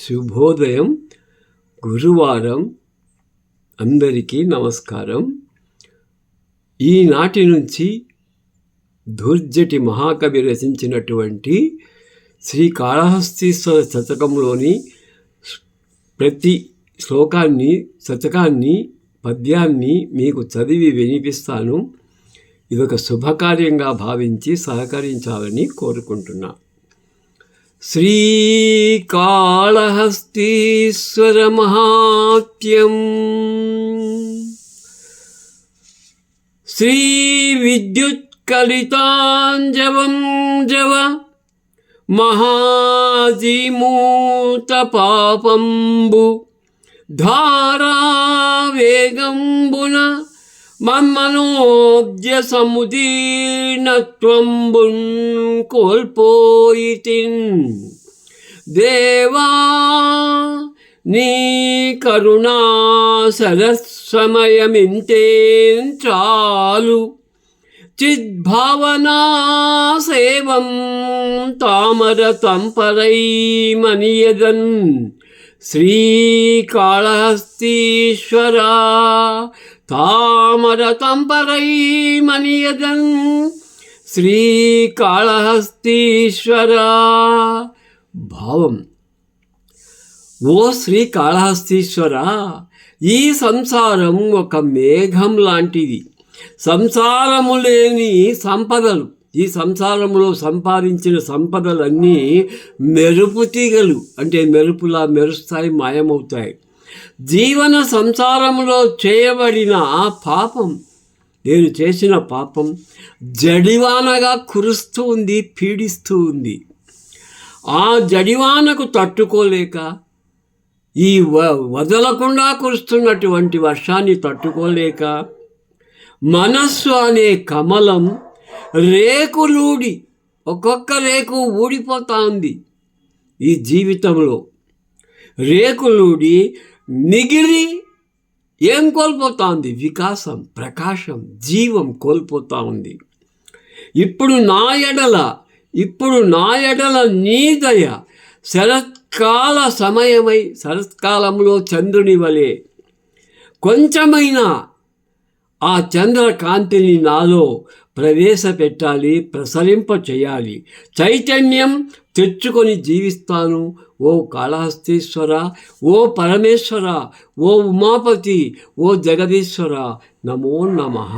శుభోదయం. గురువారం. అందరికీ నమస్కారం. ఈనాటి నుంచి ధూర్జటి మహాకవి రచించినటువంటి శ్రీకాళహస్తీశ్వర శతకంలోని ప్రతి శతకాన్ని పద్యాన్ని మీకు చదివి వినిపిస్తాను. ఇదొక శుభకార్యంగా భావించి సహకరించాలని కోరుకుంటున్నా. శ్రీకాళహస్తీశ్వర మహాత్మ్యం. శ్రీ విద్యుత్కలితాంజవం జవ మహాజీమూత పాపంబు ధారావేగంబున మమ్మనోబ్జ సముదీర్ణత్వంబున్ కోల్పోయితిన్. దేవా నీ కరుణా సరస్సమయమింతేన్ చాలు. చిద్భావనా సేవం తామర తంపరై మనియదన్. శ్రీకాళహస్తీశ్వరా తామర తంపరై మనియదన్. శ్రీకాళహస్తీశ్వరా. భావం: ఓ శ్రీకాళహస్తీశ్వర, ఈ సంసారం ఒక మేఘం లాంటిది. సంసారము లేని సంపదలు, ఈ సంసారంలో సంపాదించిన సంపదలన్నీ మెరుపు తీగలు, అంటే మెరుపులా మెరుస్తాయి, మాయమవుతాయి. జీవన సంసారములో చేయబడిన పాపం, నేను చేసిన పాపం జడివానగా కురుస్తూ ఉంది, పీడిస్తూ ఉంది. ఆ జడివానకు తట్టుకోలేక, ఈ వదలకుండా కురుస్తున్నటువంటి వర్షాన్ని తట్టుకోలేక, మనస్సు అనే కమలం రేకులూడి, ఒక్కొక్క రేకు ఊడిపోతా ఉంది. ఈ జీవితంలో రేకులూడి మిగిలి ఏం కోల్పోతా ఉంది? వికాసం, ప్రకాశం, జీవం కోల్పోతా ఉంది. ఇప్పుడు నా ఎడల నీ దయ శరత్కాల సమయమై, శరత్కాలంలో చంద్రుని వలె కొంచెమైనా ఆ చంద్రకాంతిని నాలో ప్రవేశపెట్టాలి, ప్రసరింప చేయాలి. చైతన్యం తెచ్చుకొని జీవిస్తాను. ఓ కాళహస్తీశ్వర, ఓ పరమేశ్వర, ఓ ఉమాపతి, ఓ జగదీశ్వర, నమో నమః.